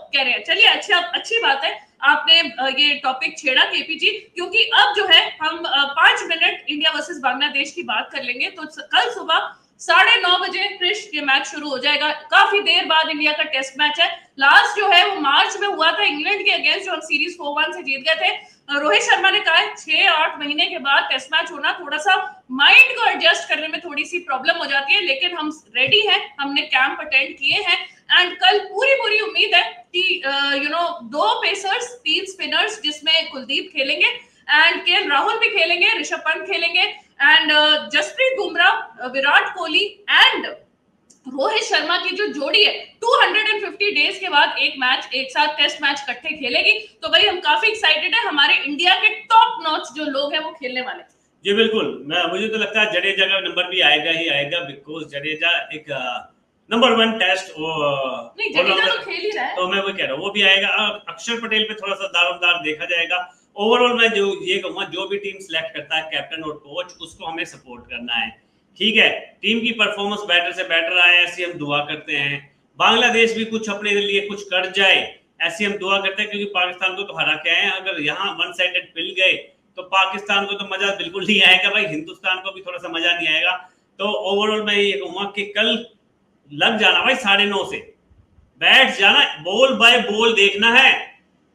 कह रहे हैं। चलिए, अच्छा, अच्छी बात है आपने ये टॉपिक छेड़ा केपीजी, क्योंकि अब जो है हम 5 मिनट इंडिया वर्सेस बांग्लादेश की बात कर लेंगे। तो कल सुबह 9:30 बजे क्रिश ये मैच शुरू हो जाएगा। काफी देर बाद इंडिया का टेस्ट मैच है। लास्ट जो है वो मार्च में हुआ था इंग्लैंड के अगेंस्ट, जो हम सीरीज 4-1 से जीत गए थे। रोहित शर्मा ने कहा है 6-8 महीने के बाद टेस्ट मैच होना, थोड़ा सा माइंड को एडजस्ट करने में थोड़ी सी प्रॉब्लम हो जाती है, लेकिन हम रेडी हैं, हमने कैंप अटेंड किए हैं। एंड कल पूरी उम्मीद है कि 2 पेसर्स 3 स्पिनर्स, जिसमें कुलदीप खेलेंगे एंड केएल राहुल भी खेलेंगे, ऋषभ पंत खेलेंगे एंड जसप्रीत बुमराह, विराट कोहली एंड रोहित शर्मा की जो जोड़ी है 250 डेज के बाद एक साथ टेस्ट मैच इकट्ठे खेलेगी। तो भाई हम काफी एक्साइटेड है, हमारे इंडिया के टॉप नॉच जो लोग हैं वो खेलने वाले। जी बिल्कुल, मुझे तो लगता है जडेजा का नंबर भी आएगा ही आएगा, बिकॉज जडेजा एक नंबर 1 टेस्ट जडेजा तो खेल ही रहा है, तो मैं वो कह रहा हूँ वो भी आएगा। अक्षर पटेल पे थोड़ा सा दारोमदार देखा जाएगा। ओवरऑल मैं जो ये कहूंगा, जो भी टीम सिलेक्ट करता है कैप्टन और कोच, उसको हमें सपोर्ट करना है। ठीक है, टीम की परफॉर्मेंस बेटर से बेटर आए ऐसी हम दुआ करते हैं। बांग्लादेश भी कुछ अपने लिए कुछ कर जाए ऐसी हम दुआ करते हैं, क्योंकि पाकिस्तान को तो हरा के आए हैं। अगर यहाँ 1 साइडेड पिल गए तो पाकिस्तान को तो मजा बिल्कुल नहीं आएगा भाई, हिंदुस्तान को भी थोड़ा सा मजा नहीं आएगा। तो ओवरऑल मैं ये कहूंगा कि कल लग जाना भाई 9:30 से, बैठ जाना, बॉल बाय बॉल देखना है,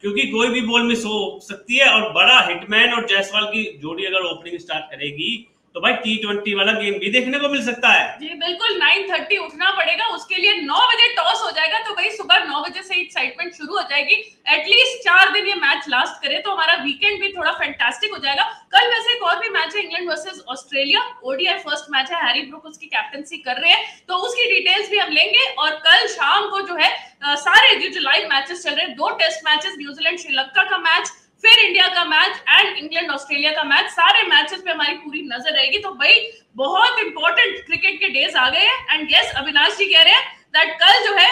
क्योंकि कोई भी बॉल मिस हो सकती है। और बड़ा हिटमैन और जायसवाल की जोड़ी अगर ओपनिंग स्टार्ट करेगी तो भाई T20 वाला गेम भी देखने को मिल सकता है। जी बिल्कुल, 9:30 उठना पड़ेगा उसके लिए। 9 बजे टॉस हो जाएगा, तो भाई सुबह 9 बजे से एक्साइटमेंट शुरू हो जाएगी। एटलीस्ट 4 दिन ये मैच लास्ट करे तो हमारा वीकेंड भी थोड़ा फैंटास्टिक हो जाएगा। कल वैसे एक और भी मैच है, England versus Australia, ODI first match है। हैरी ब्रूक उसकी कैप्टनसी कर रहे हैं, तो उसकी डिटेल्स भी हम लेंगे। और कल शाम को जो है सारे जो लाइव मैचेस चल रहे हैं, 2 टेस्ट मैचेस, न्यूजीलैंड श्रीलंका का मैच, फिर इंडिया का मैच एंड इंग्लैंड ऑस्ट्रेलिया का मैच, सारे मैचेस पे हमारी पूरी नजर रहेगी। तो भाई बहुत इंपॉर्टेंट क्रिकेट के डेज आ गए हैं। एंड यस, अविनाश जी कह रहे हैं दैट कल जो है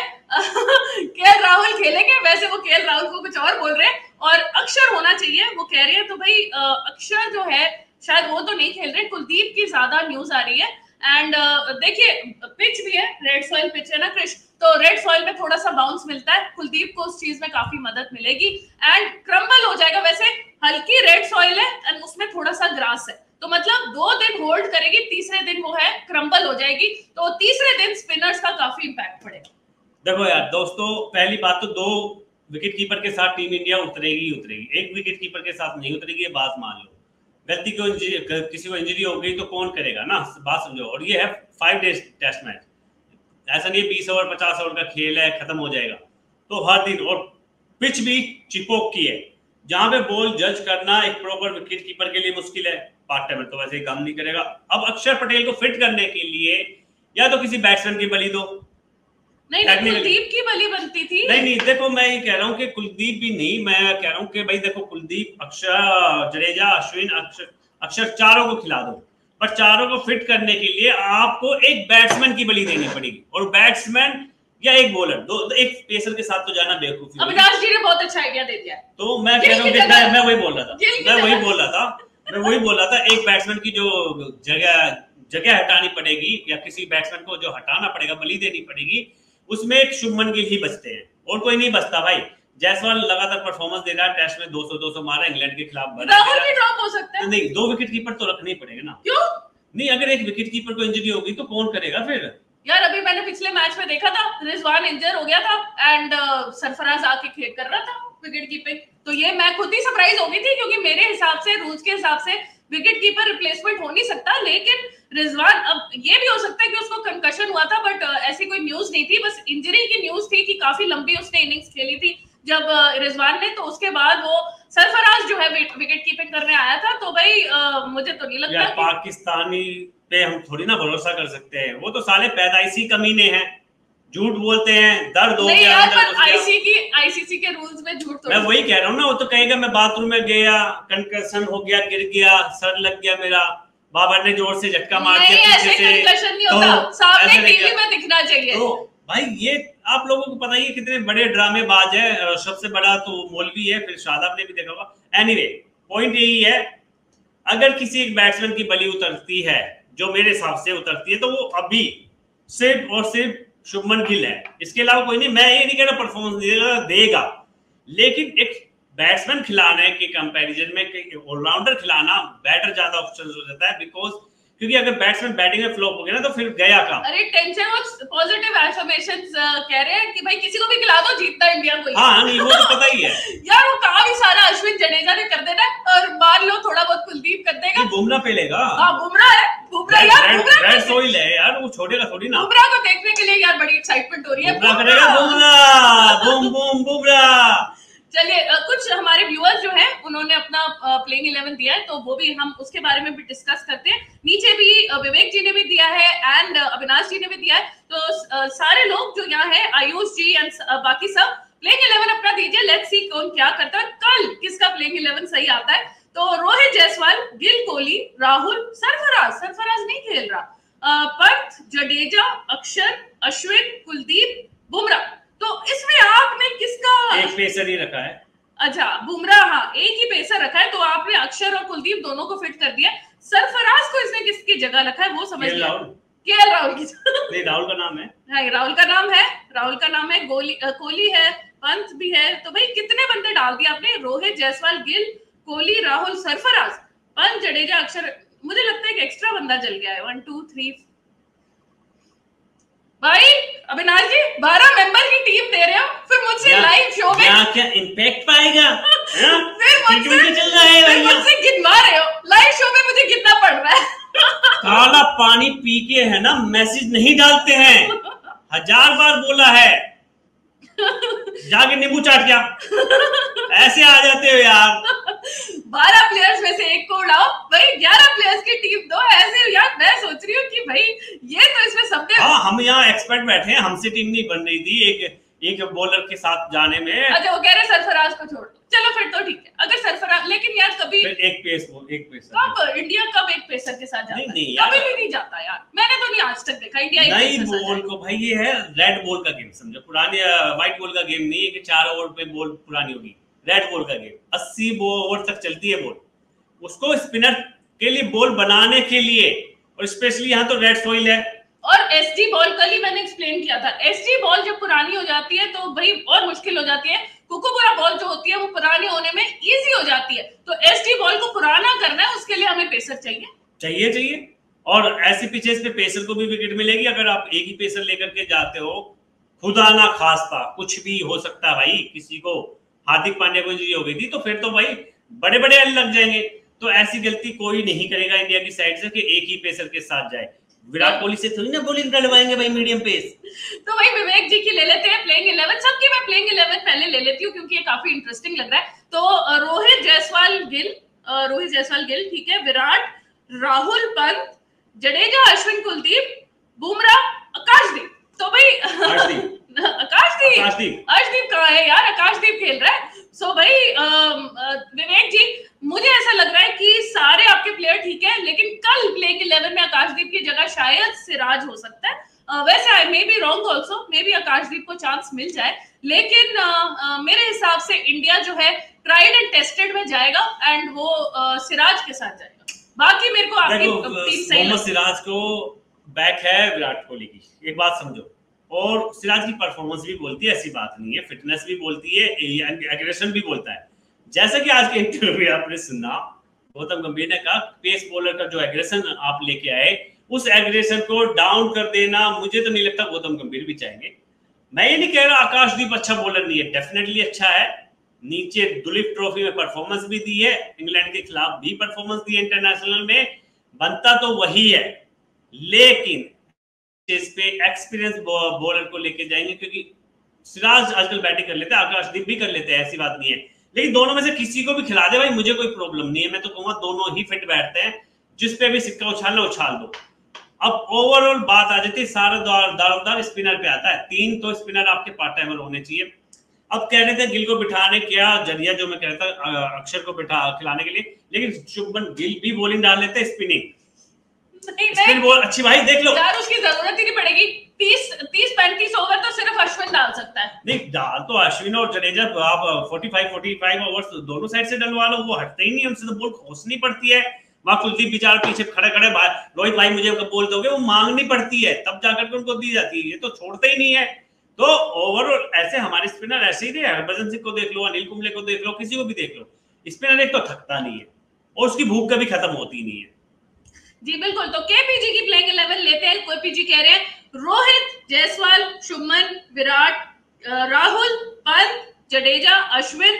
केएल राहुल खेलेंगे। वैसे वो केएल राहुल को कुछ और बोल रहे हैं, और अक्षर होना चाहिए वो कह रही है। तो भाई अक्षर जो है शायद वो तो नहीं खेल रहे, कुलदीप की ज्यादा न्यूज आ रही है। एंड देखिए पिच भी है, रेड सॉइल पिच है ना कृष, तो रेड सॉइल में थोड़ा सा बाउंस मिलता है, कुलदीप को उस चीज में काफी मदद मिलेगी एंड क्रम्बल हो जाएगा। वैसे हल्की रेड सॉइल है एंड उसमें थोड़ा सा ग्रास है, तो मतलब 2 दिन होल्ड करेगी, तीसरे दिन वो है क्रम्बल हो जाएगी, तो तीसरे दिन स्पिनर्स का काफी इंपैक्ट पड़ेगा। देखो यार दोस्तों, पहली बात तो 2 विकेट कीपर के साथ टीम इंडिया उतरेगी, एक विकेट कीपर के साथ नहीं उतरेगी, ये बात मान लो। गलती को किसी को इंजरी हो गई तो कौन करेगा ना, बात समझो। और ये है 5 डेज टेस्ट मैच, ऐसा नहीं 20 ओवर 50 ओवर का खेल है खत्म हो जाएगा, तो हर दिन। और पिच भी चिपोक की है, जहां पे बॉल जज करना एक प्रॉपर विकेट कीपर के लिए मुश्किल है। पार्ट टाइमर तो वैसे ही काम नहीं करेगा। अब अक्षर पटेल को फिट करने के लिए या तो किसी बैट्समैन की बलि दो। नहीं, कुलदीप की बलि बनती थी। नहीं, देखो मैं ये कह रहा हूँ कि कुलदीप भी नहीं, मैं कह रहा हूँ कि भाई देखो कुलदीप, अक्षर, जडेजा, अश्विन, अक्षर चारों को खिला दो, पर चारों को फिट करने के लिए आपको एक बैट्समैन की बलि देनी पड़ेगी। और बैट्समैन या एक बॉलर, एक पेसर के साथ तो जाना बेवकूफी। अविनाश जी ने बहुत अच्छा आइडिया दे दिया। तो मैं कह रहा हूँ, मैं वही बोल रहा था, एक बैट्समैन की जो जगह हटानी पड़ेगी, या किसी बैट्समैन को जो हटाना पड़ेगा, बलि देनी पड़ेगी, उसमें एक शुभमन गिल ही बचते हैं और कोई नहीं बचता भाई। जायसवाल लगातार परफॉर्मेंस दे रहा है, टेस्ट में 200 मारा इंग्लैंड के खिलाफ, राहुल भी ड्रॉप हो सकता है। नहीं, 2 विकेट कीपर तो रखने ही पड़ेगा ना। क्यों नहीं, अगर एक विकेट कीपर को इंजरी होगी तो कौन करेगा फिर? यार अभी मैंने पिछले मैच में देखा था, रिजवान इंजर हो गया था एंड सरफराज आके खेल कर रहा था विकेट कीपिंग, तो ये मैं खुद ही सरप्राइज हो गई थी, क्योंकि मेरे हिसाब से रूल्स के हिसाब से विकेट कीपर रिप्लेसमेंट हो नहीं सकता। लेकिन रिजवान, अब ये भी हो सकता है कि उसको कंकशन हुआ था, बट ऐसी कोई न्यूज नहीं थी, बस इंजरी की न्यूज थी कि काफी लंबी उसने इनिंग्स खेली थी जब रिजवान ने, तो उसके बाद वो सरफराज जो है विकेट कीपिंग करने आया था। तो भाई मुझे तो नहीं लगता कि पाकिस्तानी पे हम थोड़ी ना भरोसा कर सकते हैं, वो तो साले पैदाइशी कमीने हैं, झूठ बोलते हैं, दर्द हो गया अंदर। आईसीसी के रूल्स में झूठ, मैं वही कह रहा हूँ ना, वो तो कहेगा मैं बाथरूम में गया, कंकशन हो गया, गिर गया, सर लग गया मेरा, बाबर ने जोर से झटका मार दिया पीछे से, कंकशन नहीं होता, सामने टीवी में दिखना चाहिए। तो भाई ये आप लोगों को पता ही है कितने बड़े ड्रामेबाज है, सबसे बड़ा तो मौलवी है, फिर शादाब ने भी देखा होगा। एनीवे पॉइंट यही है, अगर किसी एक बैट्समैन की बलि उतरती है, जो मेरे हिसाब से उतरती है, तो वो अभी सिर्फ और सिर्फ शुभमन गिल है, इसके अलावा कोई नहीं। मैं ये नहीं कह रहा परफॉर्मेंस देगा, लेकिन एक बैट्समैन खिलाने के कंपैरिजन में ऑलराउंडर खिलाना बेटर ज्यादा ऑप्शन हो जाता है, बिकॉज क्योंकि अगर बैट्समैन बैटिंग में फ्लॉप हो गया ना तो फिर गया काम। अरे टेंशन और पॉजिटिव एफर्मेशंस कह रहे हैं कि भाई किसी को भी खिला दो, जीतता इंडिया को। हाँ नहीं, वो तो पता ही है यार वो काम ही सारा अश्विन जडेजा ने कर देना, और मान लो थोड़ा बहुत कुलदीप कर देगा। बुमराह पेलेगा। हाँ बुमराह है, बुमराह यार, बुमराह सोइल है यार, वो छोड़ेगा थोड़ी ना। बुमराह को देखने के लिए यार बड़ी एक्साइटमेंट हो रही है। बुमराह करेगा, बुमराह बूम बूम बुमराह। चलिए कुछ हमारे व्यूअर्स जो हैं उन्होंने अपना प्लेइंग 11 दिया है, तो वो भी हम उसके बारे में भी डिस्कस करते हैं। नीचे भी विवेक जी ने भी दिया है एंड अविनाश जी ने भी दिया है, तो सारे लोग जो यहाँ है, आयुष जी एंड बाकी सब प्लेइंग 11 अपना दीजिए। लेट्स सी कौन क्या करता है, कल किसका प्लेइंग 11 सही आता है। तो रोहित जायसवाल, गिल, कोहली, राहुल, सरफराज नहीं खेल रहा, पंत, जडेजा, अक्षर, अश्विन, कुलदीप, बुमराह। तो इसमें आपने किसका? एक पेसर ही रखा है। अच्छा, बुमराह, हाँ एक ही पेसर रखा है, तो आपने अक्षर और कुलदीप दोनों को फिट कर दिया। सरफराज को इसने किसकी जगह रखा है वो समझ लिया। केएल राहुल की नहीं, राहुल का नाम है। हाँ राहुल का नाम है, कोहली है, पंत भी है। तो भाई कितने बंदे डाल दिए आपने? रोहित जायसवाल, गिल, कोहली, राहुल, सरफराज, पंत, जडेजा, अक्षर। मुझे लगता है एक एक्स्ट्रा बंदा चल गया है। 1 2 3 भाई अविनाश जी 12 मेंबर की टीम दे रहे हो, फिर मुझसे लाइव शो में क्या इम्पैक्ट पाएगा? फिर मुझसे गिनवा रहे हो लाइव शो में, मुझे गिनना पड़ रहा है। काला पानी पी के है ना मैसेज नहीं डालते हैं, 1000 बार बोला है, जाके नींबू चाट क्या ऐसे आ जाते हो यार। 12 प्लेयर्स में से एक को उड़ाओ भाई, 11 प्लेयर्स की टीम दो ऐसे। यार मैं सोच रही हूँ कि भाई ये तो इसमें सबने, हाँ हम यहाँ एक्सपर्ट बैठे हैं, हमसे टीम नहीं बन रही थी एक बॉलर के साथ जाने में। अच्छा वो कह रहे सरफराज को छोड़ दो, चलो फिर तो ठीक है। अगर सरफराज, लेकिन यार कभी एक पेसर कब इंडिया कब एक पेसर के साथ जाता है? नहीं कभी भी नहीं जाता यार, मैंने तो नहीं आज तक देखा इंडिया नहीं बॉल को। भाई ये है रेड बॉल का गेम, समझो पुराने व्हाइट बॉल का गेम नहीं है कि 4 ओवर पे बॉल पुरानी होगी। रेड बॉल का गेम 80 ओवर तक चलती है बॉल, उसको स्पिनर के लिए बॉल बनाने के लिए, और स्पेशली यहाँ तो रेड सॉइल है। और एसडी बॉल कल ही मैंने एक्सप्लेन किया था, एसडी बॉल जब पुरानी हो जाती है तो भाई और मुश्किल हो जाती है। कुकुबुरा बॉल जो होती है वो पुरानी होने में इजी हो जाती है, तो एसडी बॉल को पुराना करना है, उसके लिए हमें पेसर चाहिए। और ऐसे पिचेस पे पेसर को भी विकेट मिलेगी। अगर आप एक ही पेसर लेकर के जाते हो, खुदा ना खास्ता कुछ भी हो सकता है भाई, किसी को हार्दिक पांड्या को इंजरी हो गई थी तो फिर तो भाई बड़े बड़े एल लग जाएंगे। तो ऐसी गलती कोई नहीं करेगा इंडिया की साइड से कि एक ही पेसर के साथ जाए। विराट कोहली से थोड़ी ना बॉलिंग डलवाएंगे भाई मीडियम पेस। तो भाई विवेक जी की ले लेते हैं प्लेइंग 11, सबकी मैं प्लेइंग 11 पहले ले लेती हूँ क्योंकि ये काफी इंटरेस्टिंग लग रहा है। तो रोहित जायसवाल गिल ठीक है, विराट, राहुल, पंत, जडेजा, अश्विन, कुलदीप, बुमराह, आकाशदीप। तो भाई आकाशदीप कहाँ है यार? आकाशदीप खेल रहा है। सो भाई विवेक जी मुझे ऐसा लग रहा है कि सारे आपके प्लेयर ठीक है, लेकिन कल प्लेइंग 11 में आकाशदीप की जगह शायद सिराज हो सकता है। वैसे I may be wrong also, may be Akashdeep को चांस मिल जाए, लेकिन मेरे हिसाब से इंडिया जो है ट्राइड एंड टेस्टेड में जाएगा एंड वो सिराज के साथ जाएगा। बाकी मेरे को आपकी टीम सही मोहम्मद सिराज को बैक है विराट कोहली की, एक बात समझो। और सिराज की परफॉर्मेंस भी बोलती है, ऐसी बात नहीं है, फिटनेस भी बोलती है, एग्रेशन भी बोलता है। जैसा कि आज के इंटरव्यू में आपने सुना, गौतम गंभीर ने कहा पेस बॉलर का जो एग्रेशन आप लेके आए, उस एग्रेशन को डाउन कर देना मुझे तो नहीं लगता गौतम गंभीर भी चाहेंगे। मैं ये नहीं कह रहा आकाशदीप अच्छा बॉलर नहीं है, डेफिनेटली अच्छा है। नीचे दुलीप ट्रॉफी में परफॉर्मेंस भी दी है, इंग्लैंड के खिलाफ भी परफॉर्मेंस दी है, इंटरनेशनल में बनता तो वही है, लेकिन इस पे एक्सपीरियंस बॉलर को लेके जाएंगे क्योंकि सिराज आजकल बैटिंग कर लेते हैं, आकाशदीप भी कर लेते हैं, ऐसी बात नहीं है। लेकिन दोनों में से किसी को भी खिला दे भाई, मुझे कोई प्रॉब्लम नहीं है। मैं तो कहूंगा दोनों ही फिट बैठते हैं, जिस पे भी सिक्का उछालना उछाल दो। अब ओवरऑल बात आ जाती है, सारा दारोदार स्पिनर पे आता है। 3 तो स्पिनर आपके पार्ट टाइमर होने चाहिए। अब कह रहे थे गिल को बिठाने क्या जरिया, जो मैं कह रहा था अक्षर को बिठा खिलाने के लिए, लेकिन शुभमन गिल भी बॉलिंग डाल लेते, स्पिनिंग स्पिन बॉल अच्छी भाई देख लो यार, उसकी जरूरत ही नहीं पड़ेगी। 30-35 ओवर तो सिर्फ अश्विन डाल सकता है। नहीं डाल तो अश्विन और जडेजा, आप 45 ओवर्स दोनों साइड से डलवा लो, वो हटते ही नहीं, उनसे तो बॉल खोसनी पड़ती है। वहां कुलदीप बेचारा पीछे खड़े खड़े रोहित भाई मुझे कब बोल दोगे, वो मांगनी पड़ती है तब जाकर के उनको दी जाती है, ये तो छोड़ते ही नहीं है। तो ओवरऑल ऐसे हमारे स्पिनर ऐसे ही थे, हरभजन सिंह को देख लो, अनिल कुंबले को देख लो, किसी को भी देख लो, स्पिनर एक तो थकता नहीं है और उसकी भूख कभी खत्म होती नहीं है। जी बिल्कुल। तो केपीजी की प्लेइंग 11 लेते हैं। केपीजी कह रहे हैं रोहित, जायसवाल, शुभमन, विराट, राहुल, पंत, जडेजा, अश्विन,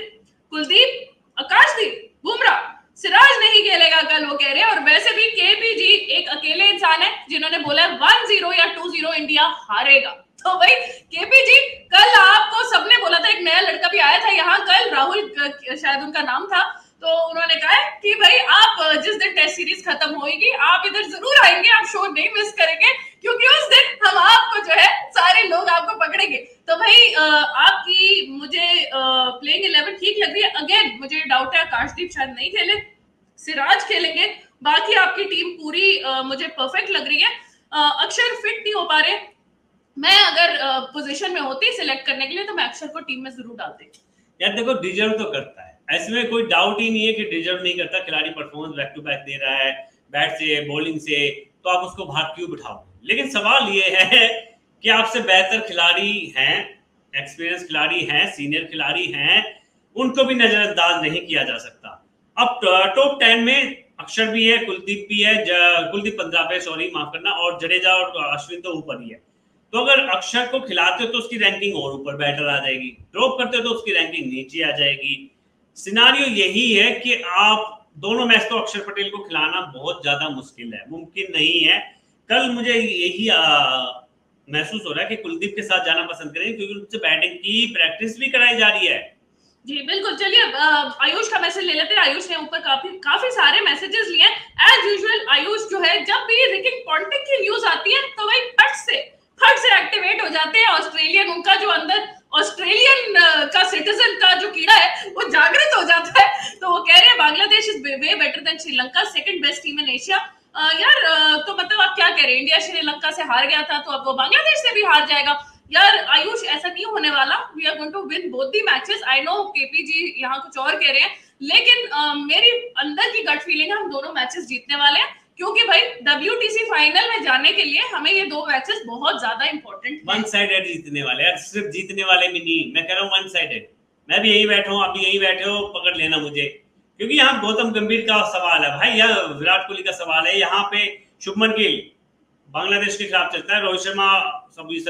कुलदीप, आकाशदीप, बुमराह, सिराज नहीं खेलेगा कल, वो कह रहे हैं। और वैसे भी केपीजी एक अकेले इंसान है जिन्होंने बोला 1-0 या 2-0 इंडिया हारेगा। तो भाई केपीजी, कल आपको सबने बोला था, एक नया लड़का भी आया था यहाँ कल, राहुल शायद उनका नाम था, तो उन्होंने कहा कि भाई आप जिस दिन टेस्ट सीरीज खत्म होगी आप इधर जरूर आएंगे, आप शो नहीं मिस करेंगे, क्योंकि उस दिन हम आपको जो है सारे लोग आपको पकड़ेंगे। तो भाई आपकी मुझे प्लेइंग 11 ठीक लग रही है। अगेन मुझे डाउट है आकाशदीप शायद नहीं खेले, सिराज खेलेंगे, बाकी आपकी टीम पूरी मुझे परफेक्ट लग रही है। अक्षर फिट नहीं हो पा रहे, मैं अगर पोजीशन में होती सिलेक्ट करने के लिए तो मैं अक्षर को टीम में जरूर डालती। यार देखो डिजर्व तो करता है, ऐसे में कोई डाउट ही नहीं है कि डिजर्व नहीं करता, खिलाड़ी परफॉर्मेंस बैक टू बैक दे रहा है बैट से बॉलिंग से, तो आप उसको बाहर क्यों बिठाओ। लेकिन सवाल ये है कि आपसे बेहतर खिलाड़ी हैं, एक्सपीरियंस खिलाड़ी हैं, सीनियर खिलाड़ी हैं, उनको भी नजरअंदाज नहीं किया जा सकता। अब टॉप 10 में अक्षर भी है, कुलदीप भी है, कुलदीप 15 पे, सॉरी माफ करना, और जडेजा और अश्विन तो ऊपर ही है। तो अगर अक्षर को खिलाते हो तो उसकी रैंकिंग और ऊपर बेटर आ जाएगी, ड्रॉप करते हो तो उसकी रैंकिंग नीचे आ जाएगी। सिनारियो यही है कि आप दोनों मैच तो अक्षर पटेल को खिलाना बहुत ज्यादा मुश्किल है, मुमकिन नहीं है। कल मुझे यही महसूस हो रहा है कि कुलदीप के साथ जाना पसंद करेंगे, क्योंकि उनसे बैटिंग की प्रैक्टिस भी कराई जा रही है। जी बिल्कुल। चलिए आयुष का मैसेज ले लेते हैं। आयुष ने ऊपर काफी सारे मैसेजेस लिए। एज यूजुअल आयुष जो है, जब भी रिकी पॉन्टिंग की न्यूज आती है तो भाई फट से एक्टिवेट हो जाते हैं। ऑस्ट्रेलियन, उनका जो अंदर ऑस्ट्रेलियन का सिटीजन का जो कीड़ा है वो जागृत हो जाता है। तो वो कह रहे हैं Bangladesh is way better than Sri Lanka, second best team in Asia. यार तो मतलब आप क्या कह रहे हैं, इंडिया श्रीलंका से हार गया था तो अब वो बांग्लादेश से भी हार जाएगा। यार आयुष ऐसा नहीं होने वाला, we are going to win both the matches. I know KPG यहाँ कुछ और कह रहे हैं, लेकिन मेरी अंदर की गट फीलिंग है हम दोनों मैचेस जीतने वाले हैं, क्योंकि भाई WTC फाइनल में जाने के लिए हमें ये दो मैचेस बहुत ज्यादा इंपॉर्टेंट हैं। वन साइडेड जीतने वाले यार, सिर्फ जीतने वाले भी नहीं, मैं कह रहा हूँ वन साइडेड। मैं भी यही बैठा हूँ, आप भी यही बैठे हो, पकड़ लेना मुझे, क्योंकि यहाँ गौतम गंभीर का सवाल है भाई, यहाँ विराट कोहली का सवाल है, यहाँ पे शुभमन गिल बांग्लादेश के खिलाफ चलता है, रोहित शर्मा सभी